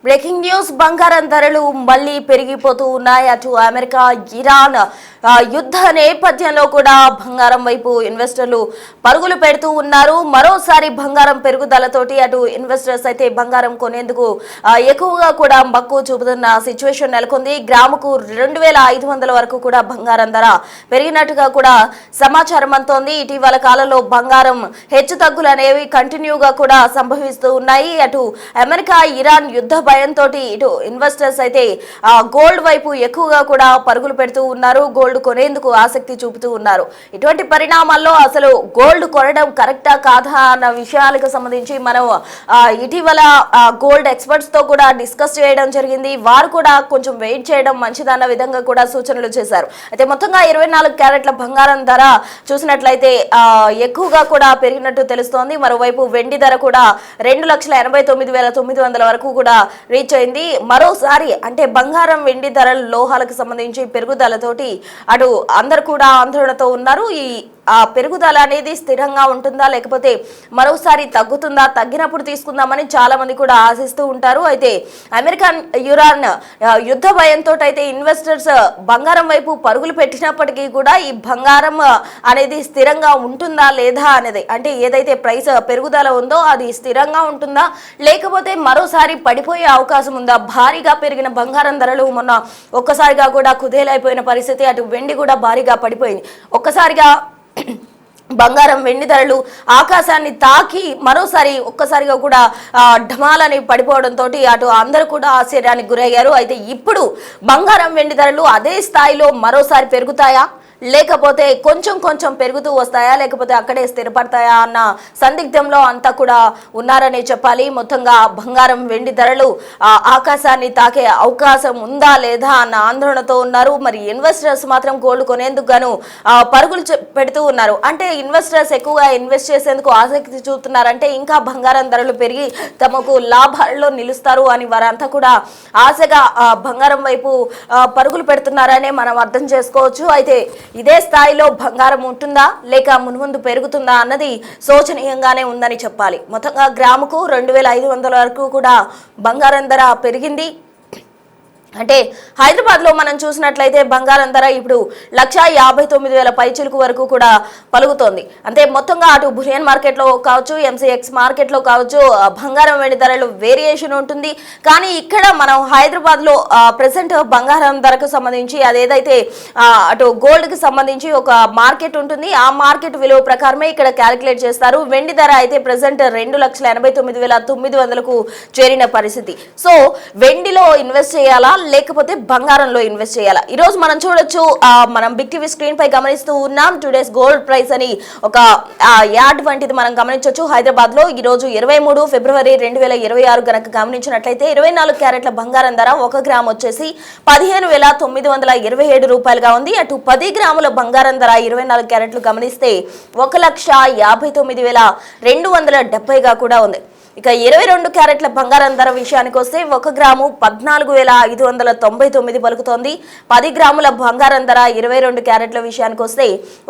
Breaking news బంగారం ధరలు మళ్లీ పెరిగిపోతూ ఉన్నాయి. అటు అమెరికా ఇరాన్ యుద్ధ నేపథ్యంలో కూడా బంగారం వైపు ఇన్వెస్టర్లు పరుగులు పెడుతూ ఉన్నారు. మరోసారి బంగారం పెరుగుదలతోటి అటు ఇన్వెస్టర్స్ అయితే బంగారం కొనేందుకు ఎక్కువగా కూడా మక్కువ చూపుతున్న సిచ్యువేషన్ నెలకొంది. గ్రాముకు 2500 వరకు కూడా బంగారం ధర పెరిగినట్టుగా కూడా సమాచారం అందుతోంది. ఇటీవల కాలంలో బంగారం హెచ్చు తగ్గులు అనేవి కంటిన్యూగా కూడా సంభవిస్తూ ఉన్నాయి. అటు అమెరికా ఇరాన్ యుద్ధ భయంతో ఇటు ఇన్వెస్టర్స్ అయితే గోల్డ్ వైపు ఎక్కువగా కూడా పరుగులు పెడుతూ ఉన్నారు. గోల్డ్ కొనేందుకు ఆసక్తి చూపుతూ ఉన్నారు. ఇటువంటి పరిణామాల్లో అసలు గోల్డ్ కొనడం కరెక్టా కాదా అన్న విషయాలకు సంబంధించి మనం ఇటీవల గోల్డ్ ఎక్స్పర్ట్స్ తో కూడా డిస్కస్ చేయడం జరిగింది. వారు కూడా కొంచెం వెయిట్ చేయడం మంచిదన్న విధంగా కూడా సూచనలు చేశారు. అయితే మొత్తంగా 24 క్యారెట్ల బంగారం ధర చూసినట్లయితే ఎక్కువగా కూడా పెరిగినట్టు తెలుస్తోంది. మరోవైపు వెండి ధర కూడా 2,89,900 వరకు కూడా రీచ్ అయింది. మరోసారి అంటే బంగారం వెండి ధరలు లోహాలకు సంబంధించి పెరుగుదలతోటి అటు అందరు కూడా ఆందోళనతో ఉన్నారు. ఆ పెరుగుదల అనేది స్థిరంగా ఉంటుందా లేకపోతే మరోసారి తగ్గుతుందా, తగ్గినప్పుడు తీసుకుందామని చాలా మంది కూడా ఆశిస్తూ ఉంటారు. అయితే అమెరికన్ ఇరాన్ యుద్ధ భయంతో అయితే ఇన్వెస్టర్స్ బంగారం వైపు పరుగులు పెట్టినప్పటికీ కూడా ఈ బంగారం అనేది స్థిరంగా ఉంటుందా లేదా అనేది, అంటే ఏదైతే ప్రైస్ పెరుగుదల ఉందో అది స్థిరంగా ఉంటుందా లేకపోతే మరోసారి పడిపోయే అవకాశం ఉందా? భారీగా పెరిగిన బంగారం ధరలు మొన్న ఒక్కసారిగా కూడా కుదేలైపోయిన పరిస్థితి. అటు వెండి కూడా భారీగా పడిపోయింది. ఒక్కసారిగా బంగారం వెండి ధరలు ఆకాశాన్ని తాకి ఒక్కసారిగా కూడా ఢమాలని పడిపోవడంతో అటు అందరూ కూడా ఆశ్చర్యానికి గురయ్యారు. అయితే ఇప్పుడు బంగారం వెండి ధరలు అదే స్థాయిలో మరోసారి పెరుగుతాయా లేకపోతే కొంచెం పెరుగుతూ వస్తాయా లేకపోతే అక్కడే స్థిరపడతాయా అన్న సందిగ్ధంలో అంతా కూడా ఉన్నారనే చెప్పాలి. మొత్తంగా బంగారం వెండి ధరలు ఆకాశాన్ని తాకే అవకాశం ఉందా లేదా అన్న ఆందోళనతో ఉన్నారు. మరి ఇన్వెస్టర్స్ మాత్రం గోల్డ్ కొనేందుకు గాను పరుగులు పెడుతూ ఉన్నారు. అంటే ఇన్వెస్టర్స్ ఎక్కువగా ఇన్వెస్ట్ చేసేందుకు ఆసక్తి చూపుతున్నారంటే ఇంకా బంగారం ధరలు పెరిగి తమకు లాభాల్లో నిలుస్తారు అని వారంతా కూడా ఆశగా బంగారం వైపు పరుగులు పెడుతున్నారనే మనం అర్థం చేసుకోవచ్చు. అయితే ఇదే స్థాయిలో బంగారం ఉంటుందా లేక మున్ముందు పెరుగుతుందా అన్నది శోచనీయంగానే ఉందని చెప్పాలి. మొత్తంగా గ్రాముకు 2,500 వరకు కూడా బంగారం ధర పెరిగింది. అంటే హైదరాబాద్లో మనం చూసినట్లయితే బంగారం ధర ఇప్పుడు 1,59,000 పైచిలుకు వరకు కూడా పలుకుతోంది. అంటే మొత్తంగా అటు బులియన్ మార్కెట్లో కావచ్చు, ఎంసీఎక్స్ మార్కెట్లో కావచ్చు బంగారం వెండి ధరలు వేరియేషన్ ఉంటుంది. కానీ ఇక్కడ మనం హైదరాబాద్లో ప్రెసెంట్ బంగారం ధరకు సంబంధించి అదేదైతే అటు గోల్డ్కి సంబంధించి ఒక మార్కెట్ ఉంటుంది. ఆ మార్కెట్ విలువ ప్రకారమే ఇక్కడ క్యాలిక్యులేట్ చేస్తారు. వెండి ధర అయితే ప్రెసెంట్ 2,89,900కు చేరిన పరిస్థితి. సో వెండిలో ఇన్వెస్ట్ చేయాలా లేకపోతే బంగారంలో ఇన్వెస్ట్ చేయాలా? ఈ రోజు మనం చూడొచ్చు, మనం బిగ్ టీవీ స్క్రీన్ పై గమనిస్తూ ఉన్నాం. టుడేస్ గోల్డ్ ప్రైస్ అని ఒక యాడ్ వంటిది మనం గమనించవచ్చు. హైదరాబాద్ లో ఈ రోజు 23 ఫిబ్రవరి 2026 గనక గమనించినట్లయితే 24 క్యారెట్ల బంగారం ధర 1 గ్రామ్ వచ్చేసి 15,927 రూపాయలుగా ఉంది. అటు 10 గ్రాముల బంగారం ధర 24 క్యారెట్లు గమనిస్తే 1,59,270గా కూడా ఉంది. ఇక 22 క్యారెట్ల బంగారం ధర విషయానికి వస్తే 1 గ్రాము 14,599 పలుకుతోంది. 10 గ్రాముల బంగారం ధర 22 క్యారెట్ల విషయానికి వస్తే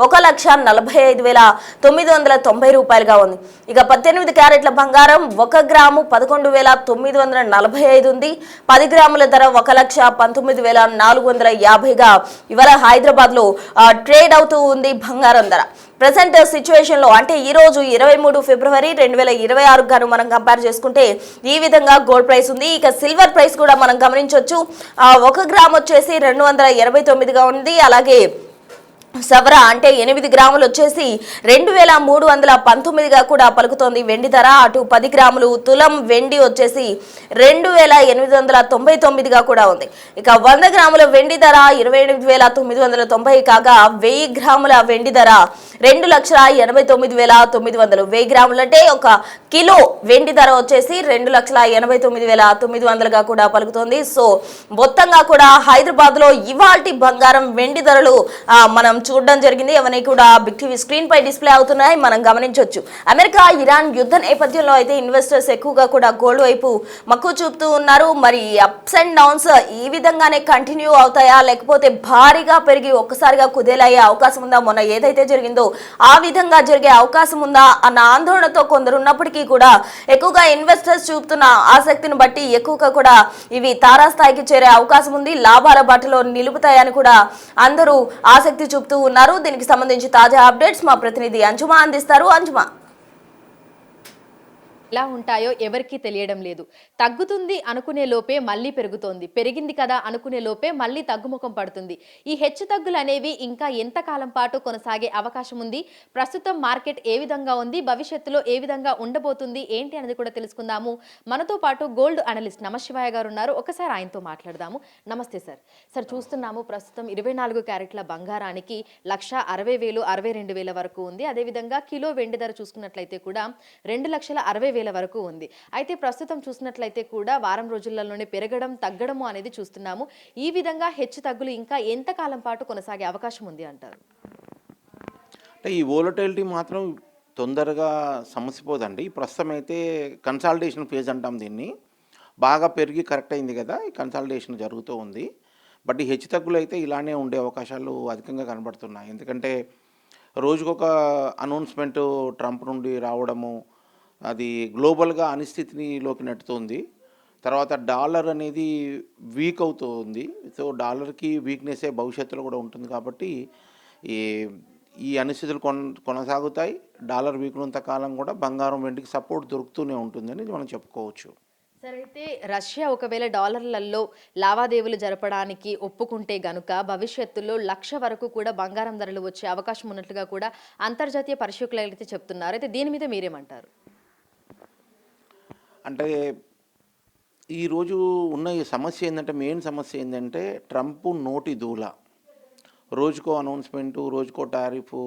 1,45,990 రూపాయలుగా ఉంది. ఇక 18 క్యారెట్ల బంగారం 1 గ్రాము 11,945 ఉంది. 10 గ్రాముల ధర 1,19,450గా ఇవాళ హైదరాబాద్ లో ట్రేడ్ అవుతూ ఉంది బంగారం ధర. ప్రెసెంట్ సిచ్యువేషన్ లో అంటే ఈ రోజు 23 ఫిబ్రవరి 2026 గాను మనం కంపేర్ చేసుకుంటే ఈ విధంగా గోల్డ్ ప్రైస్ ఉంది. ఇక సిల్వర్ ప్రైస్ కూడా మనం గమనించవచ్చు. 1 గ్రామ్ వచ్చేసి 289గా ఉంది. అలాగే సవరా అంటే 8 గ్రాములు వచ్చేసి 2,319గా కూడా పలుకుతోంది వెండి ధర. అటు 10 గ్రాములు తులం వెండి వచ్చేసి 2,899గా కూడా ఉంది. ఇక 100 గ్రాముల వెండి ధర 28,990 కాగా 1000 గ్రాముల వెండి ధర 2,89,900. 1000 గ్రాములు అంటే 1 కిలో వెండి ధర వచ్చేసి 2,89,900గా కూడా పలుకుతోంది. సో మొత్తంగా కూడా హైదరాబాద్ లో ఇవాల్టి బంగారం వెండి ధరలు మనం చూడడం జరిగింది. అవన్నీ కూడా బిగ్ టీవీ స్క్రీన్ పై డిస్ప్లే అవుతున్నాయి, మనం గమనించవచ్చు. అమెరికా ఇరాన్ యుద్ధ నేపథ్యంలో అయితే ఇన్వెస్టర్స్ ఎక్కువగా కూడా గోల్డ్ వైపు మక్కువ చూపుతూ ఉన్నారు. మరి అప్స్ అండ్ డౌన్స్ ఈ విధంగానే కంటిన్యూ అవుతాయా, లేకపోతే భారీగా పెరిగి ఒక్కసారిగా కుదేలయ్యే అవకాశం ఉందా? మొన్న ఏదైతే జరిగిందో ఆ విధంగా జరిగే అవకాశం ఉందా అన్న ఆందోళనతో కొందరు ఉన్నప్పటికీ కూడా ఎక్కువగా ఇన్వెస్టర్స్ చూపుతున్న ఆసక్తిని బట్టి ఎక్కువగా కూడా ఇవి తారాస్థాయికి చేరే అవకాశం ఉంది. లాభాల బాటలో నిలుపుతాయని కూడా అందరూ ఆసక్తి చూపుతూ ఉన్నారు. దీనికి సంబంధించి తాజా అప్డేట్స్ మా ప్రతినిధి అంజుమా అందిస్తారు. అంజుమా, ఎలా ఉంటాయో ఎవరికీ తెలియడం లేదు. తగ్గుతుంది అనుకునే లోపే మళ్ళీ పెరుగుతోంది. పెరిగింది కదా అనుకునే లోపే మళ్ళీ తగ్గుముఖం పడుతుంది. ఈ హెచ్చు తగ్గులు అనేవి ఇంకా ఎంత కాలం పాటు కొనసాగే అవకాశం ఉంది? ప్రస్తుతం మార్కెట్ ఏ విధంగా ఉంది? భవిష్యత్తులో ఏ విధంగా ఉండబోతుంది ఏంటి అనేది కూడా తెలుసుకుందాము. మనతో పాటు గోల్డ్ అనలిస్ట్ నమశివాయ గారు ఉన్నారు. ఒకసారి ఆయనతో మాట్లాడదాము. నమస్తే సార్. సార్, చూస్తున్నాము ప్రస్తుతం 24 క్యారెట్ల బంగారానికి 1,60,000 62,000 వరకు ఉంది. అదేవిధంగా కిలో వెండి ధర చూసుకున్నట్లయితే కూడా 2,60,000 వరకు ఉంది. అయితే ప్రస్తుతం చూసినట్లయితే కూడా వారం రోజులలోనే పెరగడం తగ్గడము అనేది చూస్తున్నాము. ఈ విధంగా హెచ్చు తగ్గులు ఇంకా ఎంత కాలం పాటు కొనసాగే అవకాశం ఉంది అంటారు? అంటే ఈ వోలటిలిటీ మాత్రం తొందరగా సమసిపోదండి. ప్రస్తుతం అయితే కన్సాలిడేషన్ ఫేజ్ అంటాం దీన్ని. బాగా పెరిగి కరెక్ట్ అయింది కదా, ఈ కన్సాలిడేషన్ జరుగుతూ ఉంది. బట్ ఈ హెచ్చు తగ్గులు అయితే ఇలానే ఉండే అవకాశాలు అధికంగా కనబడుతున్నాయి. ఎందుకంటే రోజుకొక అనౌన్స్మెంట్ ట్రంప్ నుండి రావడము, అది గ్లోబల్గా అనిశ్చితిలోకి నెట్టుతుంది. తర్వాత డాలర్ అనేది వీక్ అవుతుంది. సో డాలర్కి వీక్నెస్సే భవిష్యత్తులో కూడా ఉంటుంది. కాబట్టి ఈ ఈ అనిశ్చితులు కొనసాగుతాయి. డాలర్ వీక్నంత కాలం కూడా బంగారం వెండికి సపోర్ట్ దొరుకుతూనే ఉంటుందని మనం చెప్పుకోవచ్చు. సరే, అయితే రష్యా ఒకవేళ డాలర్లలో లావాదేవీలు జరపడానికి ఒప్పుకుంటే గనుక భవిష్యత్తులో 1,00,000 వరకు కూడా బంగారం ధరలు వచ్చే అవకాశం ఉన్నట్లుగా కూడా అంతర్జాతీయ పరిశీలకులు అయితే చెప్తున్నారు. అయితే దీని మీద మీరేమంటారు? అంటే ఈరోజు ఉన్న ఈ సమస్య ఏంటంటే, మెయిన్ సమస్య ఏంటంటే ట్రంప్ నోటి దూల. రోజుకో అనౌన్స్మెంటు, రోజుకో టారిఫ్.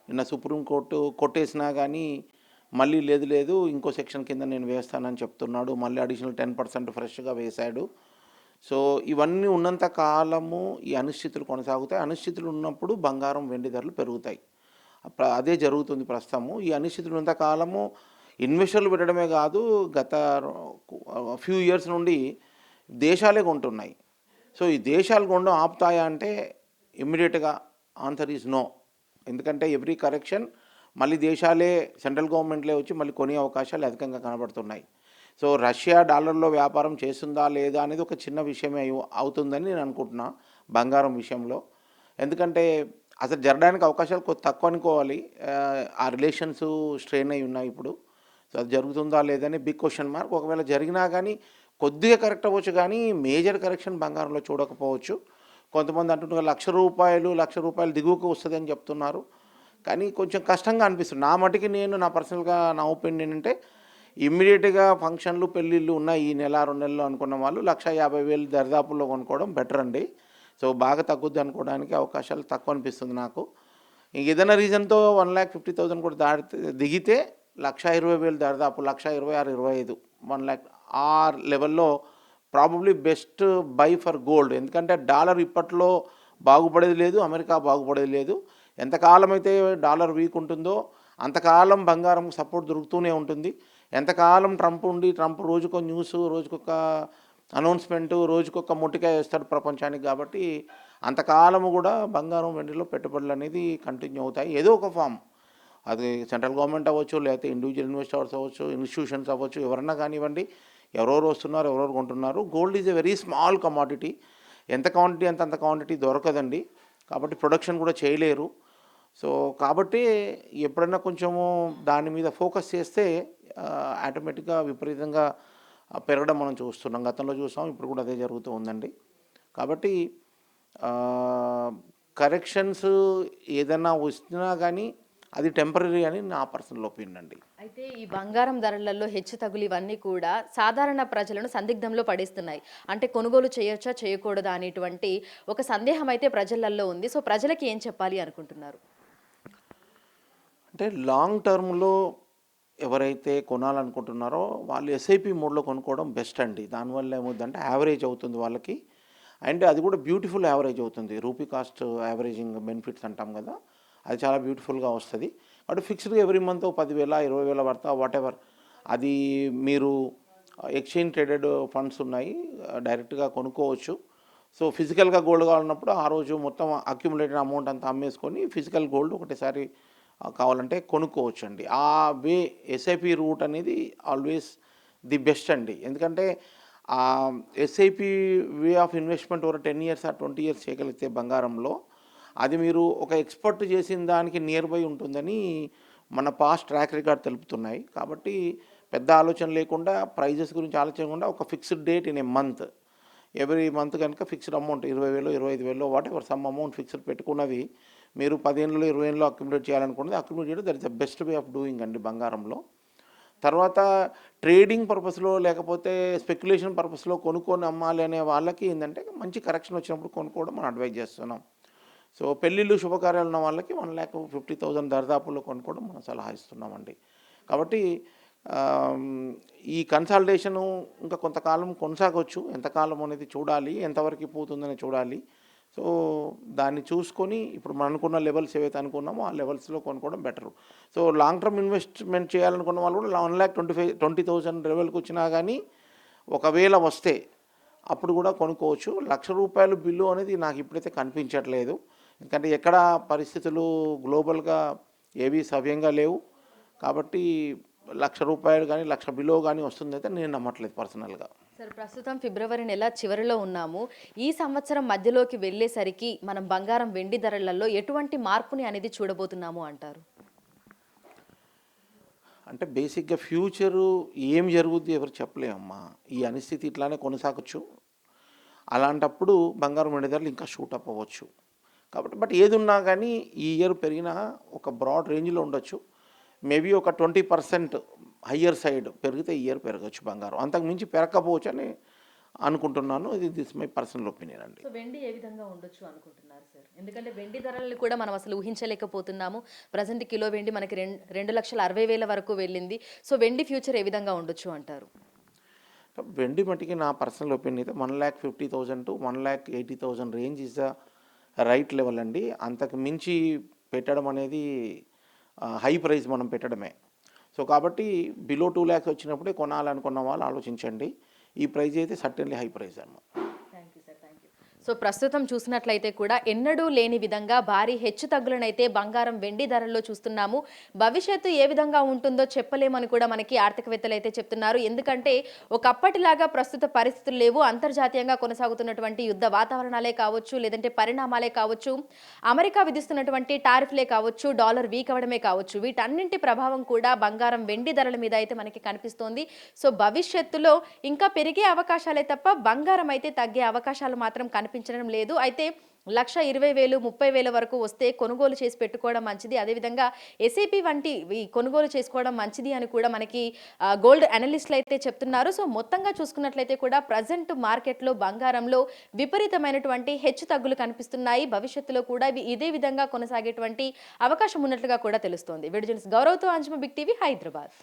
నిన్న సుప్రీంకోర్టు కొట్టేసినా కానీ మళ్ళీ లేదు ఇంకో సెక్షన్ కింద నేను వేస్తానని చెప్తున్నాడు. మళ్ళీ అడిషనల్ 10% ఫ్రెష్గా వేశాడు. సో ఇవన్నీ ఉన్నంత కాలము ఈ అనిశ్చితులు కొనసాగుతాయి. అనిశ్చితులు ఉన్నప్పుడు బంగారం వెండి ధరలు పెరుగుతాయి. అదే జరుగుతుంది ప్రస్తుతము. ఈ అనిశ్చితులు ఉన్నంత కాలము ఇన్వెస్టర్లు పెట్టడమే కాదు, గత ఫ్యూ ఇయర్స్ నుండి దేశాలే కొంటున్నాయి. సో ఈ దేశాలు కొనడం ఆపుతాయా అంటే ఇమ్మీడియట్గా ఆన్సర్ ఈజ్ నో. ఎందుకంటే ఎవ్రీ కరెక్షన్ మళ్ళీ దేశాలే, సెంట్రల్ గవర్నమెంట్లే వచ్చి మళ్ళీ కొనే అవకాశాలు అధికంగా కనబడుతున్నాయి. సో రష్యా డాలర్లో వ్యాపారం చేస్తుందా లేదా అనేది ఒక చిన్న విషయమే అవుతుందని నేను అనుకుంటున్నా బంగారం విషయంలో. ఎందుకంటే అసలు జరగడానికి అవకాశాలు తక్కువ అనుకోవాలి. ఆ రిలేషన్స్ స్ట్రెయిన్ అయి ఉన్నాయి ఇప్పుడు. సో అది జరుగుతుందా లేదని బిగ్ క్వశ్చన్ మార్క్. ఒకవేళ జరిగినా కానీ కొద్దిగా కరెక్ట్ అవ్వచ్చు, కానీ మేజర్ కరెక్షన్ బంగారంలో చూడకపోవచ్చు. కొంతమంది అంటున్నారు ₹1,00,000 దిగువకు వస్తుందని చెప్తున్నారు. కానీ కొంచెం కష్టంగా అనిపిస్తుంది. నా మటుకి నా పర్సనల్గా నా ఒపీనియన్ అంటే, ఇమ్మీడియట్గా ఫంక్షన్లు పెళ్ళిళ్ళు ఉన్నాయి ఈ నెల 2 నెలలు అనుకున్న వాళ్ళు 1,50,000 దరిదాపుల్లో కొనుక్కోవడం బెటర్ అండి. సో బాగా తగ్గుద్ది అనుకోవడానికి అవకాశాలు తక్కువ అనిపిస్తుంది నాకు. ఏదైనా రీజన్తో 1,50,000 కూడా దిగితే 1,20,000 దరిదాపు 1,26,000, 25, 1,00,000 ఆ లెవెల్లో probably best by for gold. ఎందుకంటే డాలర్ ఇప్పట్లో బాగుపడేది లేదు, అమెరికా బాగుపడేది లేదు. ఎంతకాలం అయితే డాలర్ వీక్ ఉంటుందో అంతకాలం బంగారం సపోర్ట్ దొరుకుతూనే ఉంటుంది. ఎంతకాలం ట్రంప్ రోజుకో న్యూస్, రోజుకొక అనౌన్స్మెంటు, రోజుకొక మొట్టికాయ వేస్తాడు ప్రపంచానికి. కాబట్టి అంతకాలము కూడా బంగారం వెండిలో పెట్టుబడులు అనేది కంటిన్యూ అవుతాయి. ఏదో ఒక ఫామ్, అది సెంట్రల్ గవర్నమెంట్ అవ్వచ్చు, లేకపోతే ఇండివిజువల్ ఇన్వెస్టర్స్ అవ్వచ్చు, ఇన్స్టిట్యూషన్స్ అవ్వచ్చు, ఎవరన్నా కానివ్వండి. ఎవరెవరు వస్తున్నారు, ఎవరెవరు కొంటున్నారు. Gold is a very small commodity. ఎంత క్వాంటిటీ అంత క్వాంటిటీ దొరకదండి. కాబట్టి ప్రొడక్షన్ కూడా చేయలేరు. సో కాబట్టి ఎప్పుడైనా కొంచెము దాని మీద ఫోకస్ చేస్తే ఆటోమేటిక్గా విపరీతంగా పెరగడం మనం చూస్తున్నాం. గతంలో చూసాం, ఇప్పుడు కూడా అదే జరుగుతూ ఉందండి. కాబట్టి కరెక్షన్స్ ఏదైనా వచ్చినా కానీ అది టెంపరీ అని నా పర్సనల్ ఒపీనియన్ అండి. అయితే ఈ బంగారం ధరలలో హెచ్చు తగులు ఇవన్నీ కూడా సాధారణ ప్రజలను సందిగ్ధంలో పడేస్తున్నాయి. అంటే కొనుగోలు చేయొచ్చా చేయకూడదా అనేటువంటి ఒక సందేహం అయితే ప్రజలలో ఉంది. సో ప్రజలకి ఏం చెప్పాలి అనుకుంటున్నారు? అంటే లాంగ్ టర్మ్లో ఎవరైతే కొనాలనుకుంటున్నారో వాళ్ళు ఎస్ఐపి మోడ్లో కొనుక్కోవడం బెస్ట్ అండి. దానివల్ల ఏమవుతుందంటే యావరేజ్ అవుతుంది వాళ్ళకి. అండ్ అది కూడా బ్యూటిఫుల్ యావరేజ్ అవుతుంది. రూపీ కాస్ట్ యావరేజింగ్ బెనిఫిట్స్ అంటాం కదా, అది చాలా బ్యూటిఫుల్గా వస్తుంది. కాబట్టి ఫిక్స్డ్గా ఎవ్రీ మంత్ 10,000 20,000 పడతా వాటెవర్, అది మీరు ఎక్స్చేంజ్ ట్రేడెడ్ ఫండ్స్ ఉన్నాయి, డైరెక్ట్గా కొనుక్కోవచ్చు. సో ఫిజికల్గా గోల్డ్ కావాలన్నప్పుడు ఆ రోజు మొత్తం అక్యుములేటెడ్ అమౌంట్ అంతా అమ్మేసుకొని ఫిజికల్ గోల్డ్ ఒకటేసారి కావాలంటే కొనుక్కోవచ్చు అండి. ఆ వే ఎస్ఐపి రూట్ అనేది ఆల్వేస్ ది బెస్ట్ అండి. ఎందుకంటే SIP way of investment over 10 years or 20 years చేయగలిగితే బంగారంలో, అది మీరు ఒక ఎక్స్పర్ట్ చేసిన దానికి నియర్ బై ఉంటుందని మన పాస్ట్ ట్రాక్ రికార్డ్ తెలుపుతున్నాయి. కాబట్టి పెద్ద ఆలోచన లేకుండా, ప్రైజెస్ గురించి ఆలోచించకుండా, ఒక fixed date in a month, every month కనుక fixed amount 20,000 25,000 whatever some amount fixed పెట్టుకున్నది మీరు 10 ఏళ్ళలో 20 ఏళ్ళలో అక్యుములేట్ చేయాలనుకున్నది అక్యుములేట్ చేయడం, that is the best way of doing అండి బంగారంలో. తర్వాత ట్రేడింగ్ పర్పస్లో లేకపోతే స్పెక్యులేషన్ పర్పస్లో కొనుక్కొని అమ్మాలి అనే వాళ్ళకి ఏంటంటే మంచి కరెక్షన్ వచ్చినప్పుడు కొనుక్కోవడం మనం అడ్వైజ్ చేస్తున్నాం. సో పెళ్ళిళ్ళు శుభకార్యాలు ఉన్న వాళ్ళకి 1,50,000 దరిదాపుల్లో కొనుక్కోవడం మనం సలహా ఇస్తున్నామండి. కాబట్టి ఈ కన్సల్టేషను ఇంకా కొంతకాలం కొనసాగవచ్చు, ఎంతకాలం అనేది చూడాలి, ఎంతవరకు పోతుందని చూడాలి. సో దాన్ని చూసుకొని ఇప్పుడు మనం అనుకున్న లెవెల్స్ ఏవైతే అనుకున్నామో ఆ లెవెల్స్లో కొనుక్కోవడం better. So long term investment చేయాలనుకున్న వాళ్ళు కూడా 1,20,000 లెవెల్కి వచ్చినా కానీ ఒకవేళ వస్తే అప్పుడు కూడా కొనుక్కోవచ్చు. ₹1,00,000 బిల్లు అనేది నాకు ఇప్పుడైతే కనిపించట్లేదు. ఎందుకంటే ఎక్కడ పరిస్థితులు గ్లోబల్గా ఏవి సవ్యంగా లేవు. కాబట్టి ₹1,00,000 కానీ 1,00,000 బిలో కానీ వస్తుందైతే నేను నమ్మట్లేదు పర్సనల్గా. సార్, ప్రస్తుతం ఫిబ్రవరి నెల చివరిలో ఉన్నాము. ఈ సంవత్సరం మధ్యలోకి వెళ్ళేసరికి మనం బంగారం వెండి ధరలలో ఎటువంటి మార్పుని అనేది చూడబోతున్నాము అంటారు? అంటే బేసిక్గా ఫ్యూచరు ఏం జరుగుద్ది ఎవరు చెప్పలేమమ్మా. ఈ అనిస్థితి ఇట్లానే కొనసాగచ్చు. అలాంటప్పుడు బంగారం వెండి ధరలు ఇంకా షూటప్ అవ్వచ్చు. కాబట్టి బట్ ఏది ఉన్నా కానీ ఈ ఇయర్ పెరిగినా ఒక బ్రాడ్ రేంజ్లో ఉండొచ్చు. మేబీ ఒక 20% హయ్యర్ సైడ్ పెరిగితే ఈ ఇయర్ పెరగచ్చు బంగారం. అంతకు మించి పెరగకపోవచ్చు అని అనుకుంటున్నాను. ఇది దిస్ మై పర్సనల్ ఒపీనియన్ అండి. సో వెండి ఏ విధంగా ఉండొచ్చు అనుకుంటున్నారు సార్? ఎందుకంటే వెండి ధరలను కూడా మనం అసలు ఊహించలేకపోతున్నాము. ప్రజెంట్ కిలో వెండి మనకి 2,60,000 వరకు వెళ్ళింది. సో వెండి ఫ్యూచర్ ఏ విధంగా ఉండొచ్చు అంటారు? వెండి మట్టికి నా పర్సనల్ ఒపీనియన్ అయితే 1,50,000 to 1,80,000 range is the right level అండి. అంతకు మించి పెట్టడం అనేది హై ప్రైస్ మనం పెట్టడమే. సో కాబట్టి బిలో 2 lakhs వచ్చినప్పుడే కొనాలనుకున్న వాళ్ళు ఆలోచించండి. ఈ ప్రైజ్ అయితే సర్టెన్లీ హై ప్రైస్ అన్నమాట. సో ప్రస్తుతం చూసినట్లయితే కూడా ఎన్నడూ లేని విధంగా భారీ హెచ్చు తగ్గులనైతే బంగారం వెండి ధరల్లో చూస్తున్నాము. భవిష్యత్తు ఏ విధంగా ఉంటుందో చెప్పలేమని కూడా మనకి ఆర్థికవేత్తలు అయితే చెప్తున్నారు. ఎందుకంటే ఒకప్పటిలాగా ప్రస్తుత పరిస్థితులు లేవు. అంతర్జాతీయంగా కొనసాగుతున్నటువంటి యుద్ధ వాతావరణాలే కావచ్చు, లేదంటే పరిణామాలే కావచ్చు, అమెరికా విధిస్తున్నటువంటి టారిఫ్లే కావచ్చు, డాలర్ వీక్ అవ్వడమే కావచ్చు, వీటన్నింటి ప్రభావం కూడా బంగారం వెండి ధరల మీద అయితే మనకి కనిపిస్తోంది. సో భవిష్యత్తులో ఇంకా పెరిగే అవకాశాలే తప్ప బంగారం అయితే తగ్గే అవకాశాలు మాత్రం కనిపించడం లేదు. అయితే 1,20,000 30,000 వరకు వస్తే కొనుగోలు చేసి పెట్టుకోవడం మంచిది. అదేవిధంగా ఎస్ఐపి వంటి కొనుగోలు చేసుకోవడం మంచిది అని కూడా మనకి గోల్డ్ అనలిస్టులు అయితే చెప్తున్నారు. సో మొత్తంగా చూసుకున్నట్లయితే కూడా ప్రజెంట్ మార్కెట్లో బంగారంలో విపరీతమైనటువంటి హెచ్చు తగ్గులు కనిపిస్తున్నాయి. భవిష్యత్తులో కూడా ఇదే విధంగా కొనసాగేటువంటి అవకాశం ఉన్నట్లుగా కూడా తెలుస్తోంది. వీడియో జర్నలిస్ట్ గౌరవ్తో అంజుమ, బిగ్ టీవీ, హైదరాబాద్.